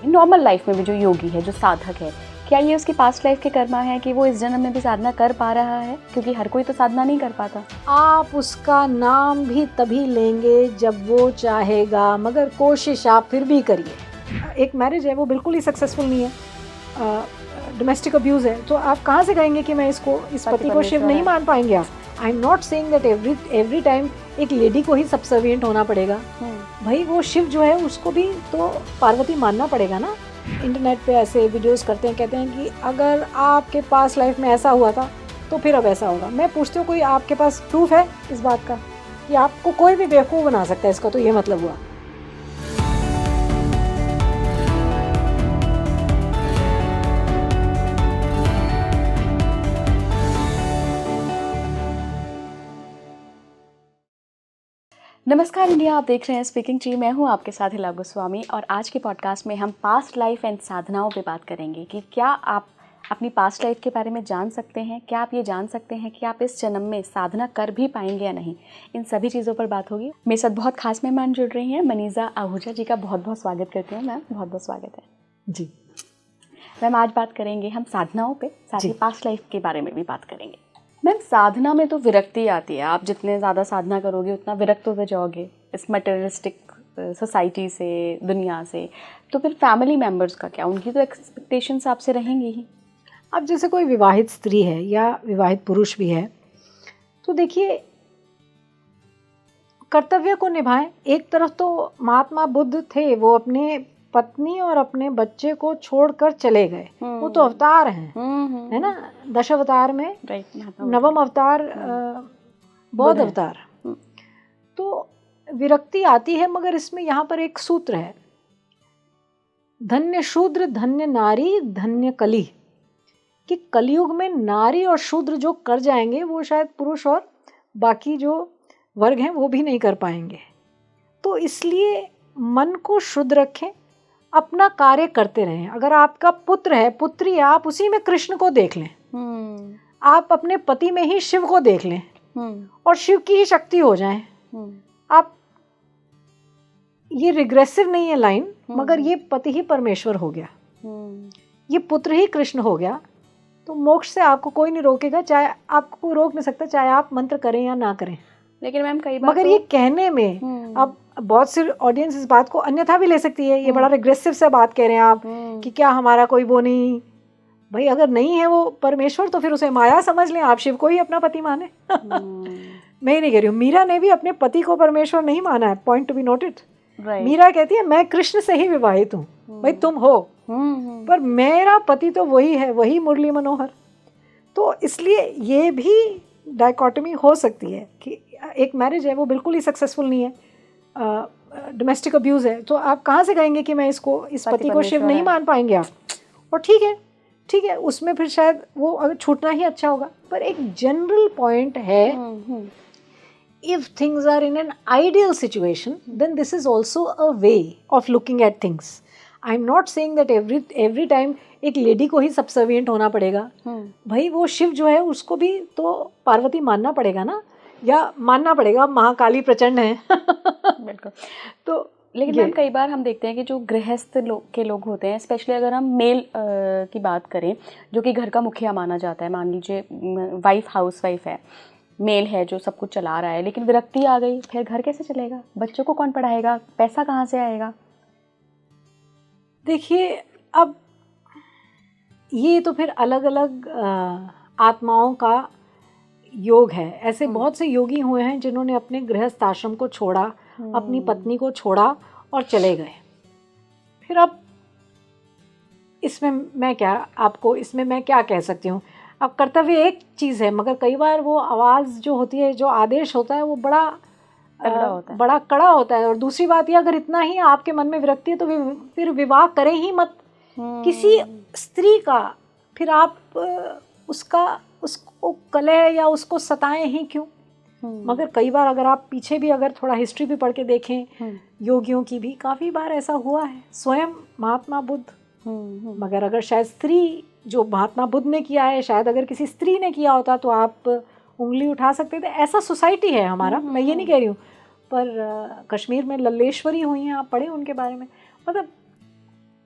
Normal life में भी जो योगी है, जो साधक है, क्या ये उसकी पास्ट लाइफ के कर्मा है कि वो इस जन्म में भी साधना कर पा रहा है? क्योंकि हर कोई तो साधना नहीं कर पाता। आप उसका नाम भी तभी लेंगे जब वो चाहेगा, मगर कोशिश आप फिर भी करिए। एक मैरिज है वो बिल्कुल ही सक्सेसफुल नहीं है, डोमेस्टिक अब्यूज़ है, तो आप कहाँ से कहेंगे कि मैं इस पति को शिव नहीं मान पाएंगे आप? I am not saying that every time एक लेडी को ही सबसर्विएंट होना पड़ेगा। भाई वो शिव जो है उसको भी तो पार्वती मानना पड़ेगा ना। इंटरनेट पे ऐसे वीडियोस करते हैं, कहते हैं कि अगर आपके पास लाइफ में ऐसा हुआ था तो फिर अब ऐसा होगा। मैं पूछती हूँ, कोई आपके पास प्रूफ है इस बात का? कि आपको कोई भी बेवकूफ़ बना सकता है, इसका तो ये मतलब हुआ। नमस्कार इंडिया, आप देख रहे हैं स्पीकिंग ट्री। मैं हूं आपके साथ हिला गोस्वामी और आज के पॉडकास्ट में हम पास्ट लाइफ एंड साधनाओं पे बात करेंगे कि क्या आप अपनी पास्ट लाइफ के बारे में जान सकते हैं, क्या आप ये जान सकते हैं कि आप इस जन्म में साधना कर भी पाएंगे या नहीं। इन सभी चीज़ों पर बात होगी। मेरे साथ बहुत खास मेहमान जुड़ रही हैं। मनीषा आहूजा जी का बहुत बहुत स्वागत करती हूँ मैम। बहुत बहुत स्वागत है जी मैम। आज बात करेंगे हम साधनाओं पे, साथ ही पास्ट लाइफ के बारे में भी बात करेंगे। मैम, साधना में तो विरक्ति आती है। आप जितने ज़्यादा साधना करोगे उतना विरक्त होते जाओगे इस मटेरियलिस्टिक सोसाइटी से, दुनिया से। तो फिर फैमिली मेम्बर्स का क्या? उनकी तो एक्सपेक्टेशंस आपसे रहेंगी ही। अब जैसे कोई विवाहित स्त्री है या विवाहित पुरुष भी है, तो देखिए कर्तव्य को निभाएं। एक तरफ तो महात्मा बुद्ध थे, वो अपने पत्नी और अपने बच्चे को छोड़कर चले गए। वो तो अवतार हैं, है ना, 10 अवतार में नवम अवतार बौद्ध अवतार। तो विरक्ति आती है, मगर इसमें यहाँ पर एक सूत्र है, धन्य शूद्र धन्य नारी धन्य कली। कि कलयुग में नारी और शूद्र जो कर जाएंगे वो शायद पुरुष और बाकी जो वर्ग हैं वो भी नहीं कर पाएंगे। तो इसलिए मन को शुद्ध रखें, अपना कार्य करते रहें। अगर आपका पुत्र है, पुत्री है, आप उसी में कृष्ण को देख लें। आप अपने पति में ही शिव को देख लें और शिव की ही शक्ति हो जाएं। आप, ये रिग्रेसिव नहीं है लाइन, मगर ये पति ही परमेश्वर हो गया, ये पुत्र ही कृष्ण हो गया। तो मोक्ष से आपको कोई नहीं रोकेगा, चाहे आपको रोक नहीं सकता, चाहे आप मंत्र करें या ना करें। लेकिन मैम कई बार मगर ये कहने में अब बहुत सी ऑडियंस इस बात को अन्यथा भी ले सकती है। ये बड़ा रिग्रेसिव से बात कह रहे हैं आप कि क्या हमारा कोई वो नहीं। भाई अगर नहीं है वो परमेश्वर तो फिर उसे माया समझ लें, आप शिव को ही अपना पति माने। मैं ही नहीं कह रही हूँ, मीरा ने भी अपने पति को परमेश्वर नहीं माना है, point to be noted. Meera कहती है मैं कृष्ण से ही विवाहित हूँ। भाई तुम हो, पर मेरा पति तो वही है, वही मुरली मनोहर। तो इसलिए ये भी डायकोटमी हो सकती है कि एक मैरिज है वो बिल्कुल ही सक्सेसफुल नहीं है, डोमेस्टिक अब्यूज़ है, तो आप कहाँ से कहेंगे कि मैं इस पति को शिव नहीं मान पाएंगे आप? और ठीक है, उसमें फिर शायद वो अगर छूटना ही अच्छा होगा। पर एक जनरल पॉइंट है, if things are in an ideal situation, then this is also a way of looking at things. I'm not saying that every time एक लेडी को ही सबसर्विएंट होना पड़ेगा। भाई वो शिव जो है उसको भी तो पार्वती मानना पड़ेगा ना, या मानना पड़ेगा महाकाली प्रचंड है। बिल्कुल। तो लेकिन मैम कई बार हम देखते हैं कि जो गृहस्थ के लोग होते हैं, स्पेशली अगर हम मेल की बात करें, जो कि घर का मुखिया माना जाता है। मान लीजिए वाइफ हाउस वाइफ है, मेल है जो सब कुछ चला रहा है, लेकिन विरक्ति आ गई, फिर घर कैसे चलेगा? बच्चों को कौन पढ़ाएगा? पैसा कहाँ से आएगा? देखिए अब ये तो फिर अलग अलग आत्माओं का योग है। ऐसे बहुत से योगी हुए हैं जिन्होंने अपने गृहस्थ आश्रम को छोड़ा, अपनी पत्नी को छोड़ा और चले गए। फिर अब इसमें मैं क्या कह सकती हूँ? अब कर्तव्य एक चीज़ है, मगर कई बार वो आवाज़ जो होती है, जो आदेश होता है, वो बड़ा कड़ा होता है। और दूसरी बात ये, अगर इतना ही आपके मन में विरक्ति है तो फिर विवाह करें ही मत किसी स्त्री का। फिर आप उसको कलह या उसको सताएं ही क्यों? मगर कई बार अगर आप पीछे भी अगर थोड़ा हिस्ट्री भी पढ़ के देखें, योगियों की भी काफ़ी बार ऐसा हुआ है, स्वयं महात्मा बुद्ध। मगर अगर शायद स्त्री, जो महात्मा बुद्ध ने किया है, शायद अगर किसी स्त्री ने किया होता तो आप उंगली उठा सकते थे। ऐसा सोसाइटी है हमारा, मैं ये नहीं कह रही हूँ। पर कश्मीर में लल्लेश्वरी हुई हैं, आप पढ़े उनके बारे में। मतलब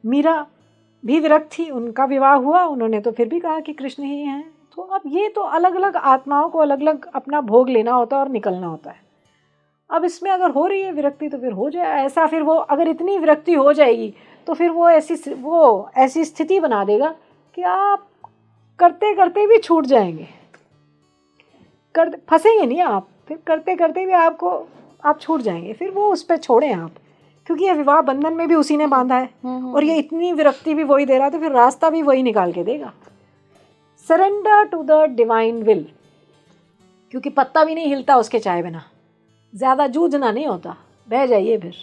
मीरा भी विरक्त थी, उनका विवाह हुआ, उन्होंने तो फिर भी कहा कि कृष्ण ही हैं। तो अब ये तो अलग अलग आत्माओं को अलग अलग अपना भोग लेना होता है और निकलना होता है। अब इसमें अगर हो रही है विरक्ति तो फिर हो जाए ऐसा, फिर वो अगर इतनी विरक्ति हो जाएगी तो फिर वो ऐसी स्थिति बना देगा कि आप करते करते भी छूट जाएंगे, फंसेंगे नहीं आप, फिर करते करते भी आप छूट जाएंगे, फिर वो उस पर छोड़ें आप, क्योंकि ये विवाह बंधन में भी उसी ने बांधा है और ये इतनी विरक्ति भी वही दे रहा है, तो फिर रास्ता भी वही निकाल के देगा। Surrender to the divine will, क्योंकि पत्ता भी नहीं हिलता उसके चाय बिना, ज़्यादा जूझना नहीं होता, बह जाइए फिर।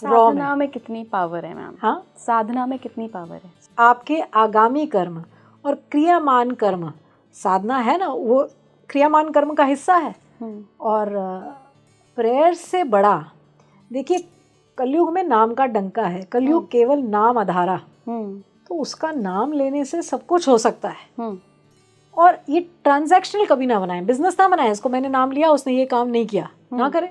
साधना में कितनी पावर है मैम? हाँ, साधना में कितनी पावर है? आपके आगामी कर्म और क्रियामान कर्म, साधना है ना, वो क्रियामान कर्म का हिस्सा है। और प्रेयर से बड़ा, देखिए कलयुग में नाम का डंका है, कलयुग केवल नाम आधारा, तो उसका नाम लेने से सब कुछ हो सकता है। और ये ट्रांजैक्शनल कभी ना बनाएं, बिजनेस ना बनाएं इसको, मैंने नाम लिया उसने ये काम नहीं किया, ना करें।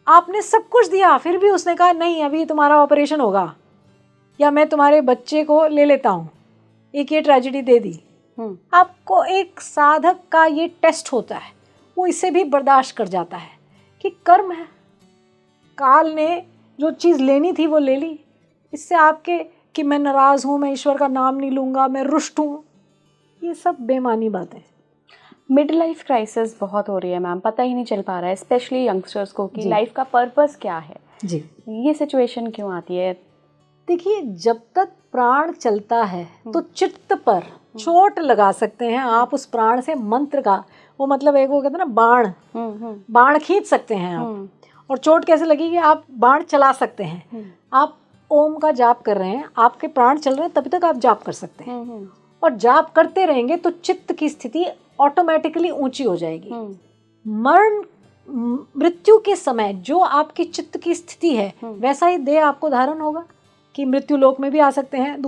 आपने सब कुछ दिया फिर भी उसने कहा नहीं अभी तुम्हारा ऑपरेशन होगा, या मैं तुम्हारे बच्चे को ले लेता हूँ, एक ये ट्रेजेडी दे दी। आपको एक साधक का ये टेस्ट होता है, वो इसे भी बर्दाश्त कर जाता है कि कर्म है, काल ने जो चीज़ लेनी थी वो ले ली, इससे आपके कि मैं नाराज़ हूँ, मैं ईश्वर का नाम नहीं लूँगा, मैं रुष्ट हूँ, ये सब बेमानी बातें। मिड लाइफ क्राइसिस बहुत हो रही है मैम, पता ही नहीं चल पा रहा है स्पेशली यंगस्टर्स को कि लाइफ का पर्पस क्या है जी। ये सिचुएशन क्यों आती है? देखिए जब तक प्राण चलता है तो चित्त पर चोट लगा सकते हैं आप, उस प्राण से मंत्र का वो मतलब एक वो कहते हैं ना बाण खींच सकते हैं आप। और चोट कैसे लगेगी, आप बाण चला सकते हैं। आप ओम का जाप कर रहे हैं, आपके प्राण चल रहे हैं, तभी तक आप जाप कर सकते हैं। और जाप करते रहेंगे तो चित्त की स्थिति ऑटोमेटिकली ऊंची हो जाएगी। मृत्यु के समय जो आपकी चित्त की स्थिति है वैसा ही देह आपको धारण होगा, कि मृत्यु लोक में भी आ सकते हैं,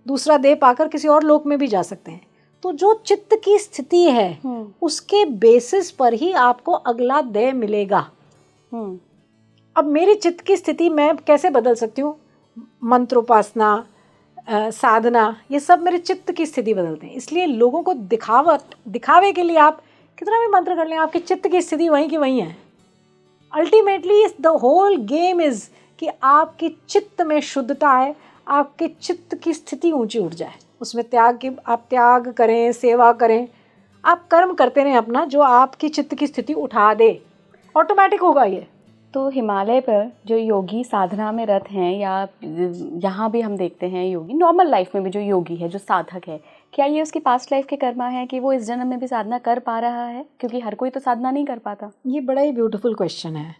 दूसरा देह पाकर किसी और लोक में भी जा सकते हैं। तो जो चित्त की स्थिति है उसके बेसिस पर ही आपको अगला देह मिलेगा। अब मेरी चित्त की स्थिति मैं कैसे बदल सकती हूँ? मंत्रोपासना, साधना, ये सब मेरे चित्त की स्थिति बदलते हैं। इसलिए लोगों को दिखावे के लिए आप कितना भी मंत्र कर लें, आपकी चित्त की स्थिति वहीं की वहीं है। Ultimately the whole game is कि आपकी चित्त में शुद्धता आए, आपके चित्त की स्थिति ऊंची उठ जाए, उसमें आप त्याग करें, सेवा करें, आप कर्म करते रहें अपना, जो आपकी चित्त की स्थिति उठा दे, ऑटोमेटिक होगा ये। तो हिमालय पर जो योगी साधना में रत हैं, या यहाँ भी हम देखते हैं योगी, नॉर्मल लाइफ में भी जो योगी है, जो साधक है, क्या ये उसकी पास्ट लाइफ के कर्मा है कि वो इस जन्म में भी साधना कर पा रहा है? क्योंकि हर कोई तो साधना नहीं कर पाता। ये बड़ा ही ब्यूटीफुल क्वेश्चन है।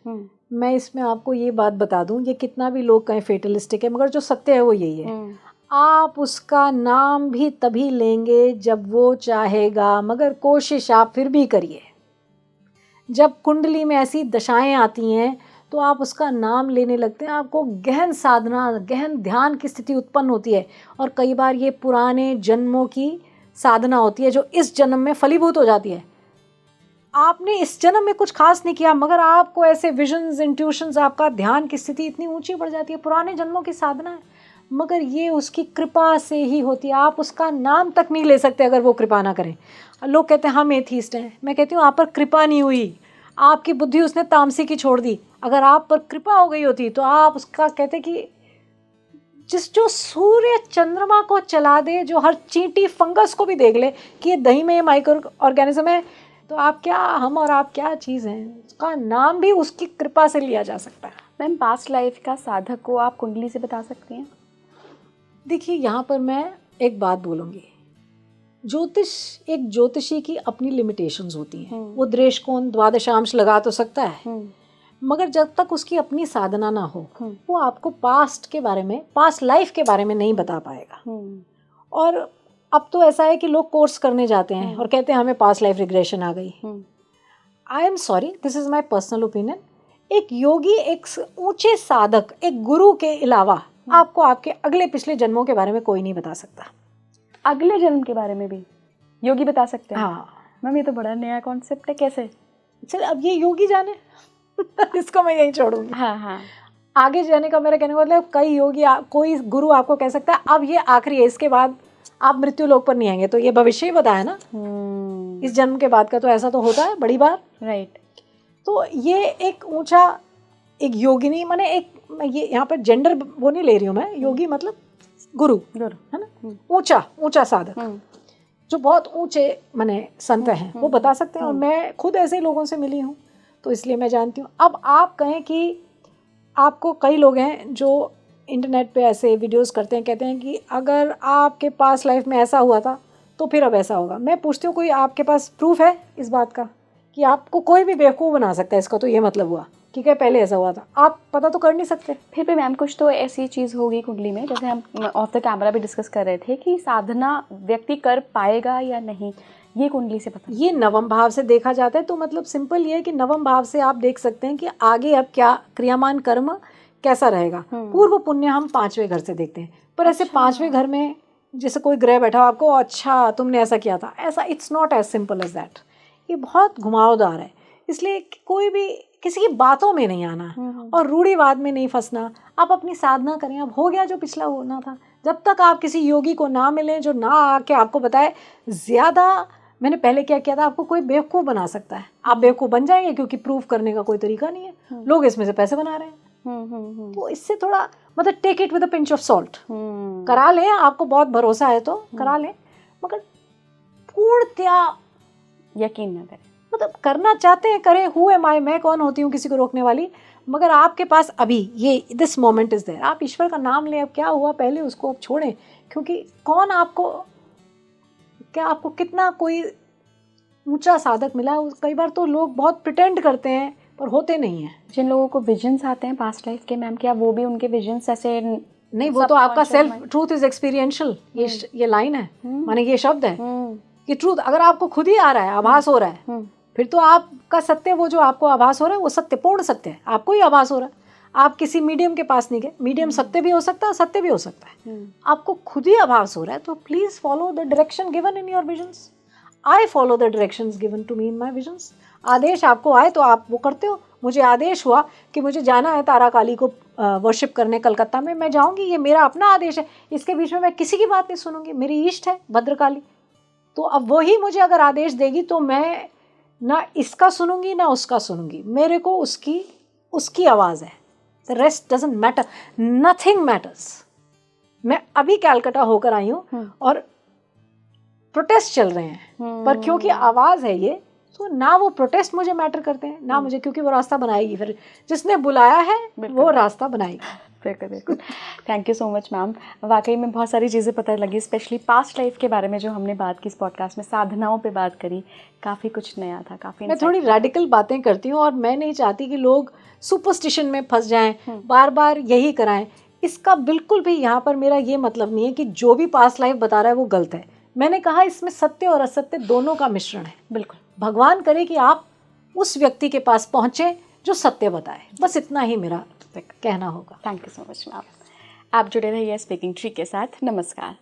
मैं इसमें आपको ये बात बता दूं, ये कितना भी लोग कहें फेटलिस्टिक है, मगर जो सत्य है वो यही है। आप उसका नाम भी तभी लेंगे जब वो चाहेगा, मगर कोशिश आप फिर भी करिए। जब कुंडली में ऐसी दशाएं आती हैं तो आप उसका नाम लेने लगते हैं, आपको गहन साधना, गहन ध्यान की स्थिति उत्पन्न होती है। और कई बार ये पुराने जन्मों की साधना होती है जो इस जन्म में फलीभूत हो जाती है। आपने इस जन्म में कुछ खास नहीं किया, मगर आपको ऐसे विजन्स, इंट्यूशंस, आपका ध्यान की स्थिति इतनी ऊंची बढ़ जाती है, पुराने जन्मों की साधना है, मगर ये उसकी कृपा से ही होती है। आप उसका नाम तक नहीं ले सकते अगर वो कृपा ना करें। लोग कहते हैं हम एथीस्ट हैं, मैं कहती हूँ आप पर कृपा नहीं हुई, आपकी बुद्धि उसने तामसी की छोड़ दी। अगर आप पर कृपा हो गई होती तो आप उसका कहते कि जो सूर्य चंद्रमा को चला दे, जो हर चींटी फंगस को भी देख ले कि ये दही में ये माइक्रो ऑर्गेनिज्म है, तो आप क्या, हम और आप क्या चीज़ हैं, उसका नाम भी उसकी कृपा से लिया जा सकता है। मैम पास्ट लाइफ का साधक को आप कुंडली से बता सकती हैं? देखिए यहाँ पर मैं एक बात बोलूँगी, एक ज्योतिषी की अपनी लिमिटेशंस होती हैं। वो दृष्टिकोण द्वादशांश लगा तो सकता है, मगर जब तक उसकी अपनी साधना ना हो वो आपको पास्ट लाइफ के बारे में नहीं बता पाएगा। और अब तो ऐसा है कि लोग कोर्स करने जाते हैं और कहते हैं हमें पास्ट लाइफ रिग्रेशन आ गई। I am sorry, this is my personal opinion. एक योगी, एक ऊंचे साधक, एक गुरु के अलावा आपको आपके अगले पिछले जन्मों के बारे में कोई नहीं बता सकता। अगले जन्म के बारे में भी योगी बता सकते हैं? हाँ मैम ये तो बड़ा नया कॉन्सेप्ट है, कैसे? चल अब ये योगी जाने इसको मैं यही छोड़ूंगी। हाँ हाँ। आगे जाने का मेरा कहने का मतलब कई योगी कोई गुरु आपको कह सकता है अब ये आखिरी है, इसके बाद आप मृत्यु लोक पर नहीं आएंगे, तो ये भविष्य ही बताया ना। इस जन्म के बाद का तो ऐसा तो होता है बड़ी बार, राइट। तो ये एक ऊंचा, एक योगिनी, माने एक, ये यहाँ पर जेंडर वो नहीं ले रही हूँ मैं, योगी मतलब गुरु है ना, ऊंचा साधक, जो बहुत ऊंचे माने संत हैं, वो बता सकते हैं। और मैं खुद ऐसे लोगों से मिली हूँ, तो इसलिए मैं जानती हूँ। अब आप कहें कि आपको, कई लोग हैं जो इंटरनेट पे ऐसे वीडियोस करते हैं, कहते हैं कि अगर आपके पास लाइफ में ऐसा हुआ था तो फिर अब ऐसा होगा। मैं पूछती हूँ, कोई आपके पास प्रूफ है इस बात का कि आपको कोई भी बेवकूफ़ बना सकता है, इसका तो ये मतलब हुआ कि क्या पहले ऐसा हुआ था? आप पता तो कर नहीं सकते। फिर भी मैम कुछ तो ऐसी चीज़ होगी कुंडली में, जैसे हम ऑफ द कैमरा भी डिस्कस कर रहे थे कि साधना व्यक्ति कर पाएगा या नहीं, ये कुंडली से पता। ये नवम भाव से देखा जाता है, तो मतलब सिंपल ये है कि नवम भाव से आप देख सकते हैं कि आगे अब क्या क्रियामान कर्म कैसा रहेगा। पूर्व पुण्य हम 5वें घर से देखते हैं, पर ऐसे 5वें घर में जैसे कोई ग्रह बैठा हो, आपको अच्छा तुमने ऐसा किया था, ऐसा it's not as simple as that. ये बहुत घुमावदार है, इसलिए कोई भी किसी की बातों में नहीं आना और रूढ़िवाद में नहीं फंसना। आप अपनी साधना करें, अब हो गया जो पिछला होना था। जब तक आप किसी योगी को ना मिलें जो ना आके आपको बताए ज़्यादा मैंने पहले क्या किया था, आपको कोई बेवकूफ़ बना सकता है, आप बेवकूफ़ बन जाएंगे, क्योंकि प्रूफ करने का कोई तरीका नहीं है। लोग इसमें से पैसे बना रहे हैं। तो इससे थोड़ा मतलब take it with a pinch of salt. करा लें, आपको बहुत भरोसा है तो करा लें, मगर पूर्णतया यकीन न करें। मतलब करना चाहते हैं करें, हु एम आई, मैं कौन होती हूँ किसी को रोकने वाली। मगर आपके पास अभी ये दिस मोमेंट इज देयर, आप ईश्वर का नाम लें। अब क्या हुआ पहले उसको अब छोड़ें, क्योंकि कौन आपको, क्या आपको कितना कोई ऊंचा साधक मिला। कई बार तो लोग बहुत प्रिटेंड करते हैं पर होते नहीं हैं। जिन लोगों को विजन्स आते हैं पास्ट लाइफ के मैम, क्या वो भी उनके विजन्स ऐसे नहीं? वो तो आपका सेल्फ ट्रूथ इज एक्सपीरियंशियल, ये लाइन है, माने ये शब्द है कि ट्रूथ अगर आपको खुद ही आ रहा है, आभास हो रहा है, फिर तो आपका सत्य, वो जो आपको आभास हो रहा है वो सत्य, पूर्ण सत्य है, आपको ही आभास हो रहा है। आप किसी मीडियम के पास नहीं गए, मीडियम सत्य भी हो सकता है, सत्य भी हो सकता है, आपको खुद ही आभास हो रहा है। तो please follow the direction given in your visions. I follow the directions given to me in my visions. आदेश आपको आए तो आप वो करते हो। मुझे आदेश हुआ कि मुझे जाना है तारा काली को वर्शिप करने कलकत्ता में, मैं जाऊंगी, ये मेरा अपना आदेश है, इसके बीच में मैं किसी की बात नहीं सुनूंगी। मेरी इष्ट है भद्रकाली, तो अब वही मुझे अगर आदेश देगी तो मैं ना इसका सुनूंगी ना उसका सुनूंगी, मेरे को उसकी आवाज़ है। The rest doesn't matter, nothing matters. मैं अभी कैलकाटा होकर आई हूँ और प्रोटेस्ट चल रहे हैं, पर क्योंकि आवाज़ है ये, तो ना वो प्रोटेस्ट मुझे मैटर करते हैं ना मुझे, क्योंकि वो रास्ता बनाएगी, फिर जिसने बुलाया है वो रास्ता बनाएगी। बिल्कुल। Thank you so much ma'am, वाकई में बहुत सारी चीज़ें पता लगी, स्पेशली पास्ट लाइफ के बारे में जो हमने बात की इस पॉडकास्ट में, साधनाओं पे बात करी, काफ़ी कुछ नया था, काफ़ी। मैं थोड़ी रेडिकल बातें करती हूँ और मैं नहीं चाहती कि लोग सुपरस्टिशन में फंस जाएं, बार बार यही कराएं। इसका बिल्कुल भी यहाँ पर मेरा ये मतलब नहीं है कि जो भी पास्ट लाइफ बता रहा है वो गलत है। मैंने कहा इसमें सत्य और असत्य दोनों का मिश्रण है। बिल्कुल, भगवान करे कि आप उस व्यक्ति के पास पहुँचे जो सत्य बताए, बस इतना ही मेरा कहना होगा। Thank you so much ma'am. आप जुड़े रहिए स्पीकिंग ट्री के साथ। नमस्कार।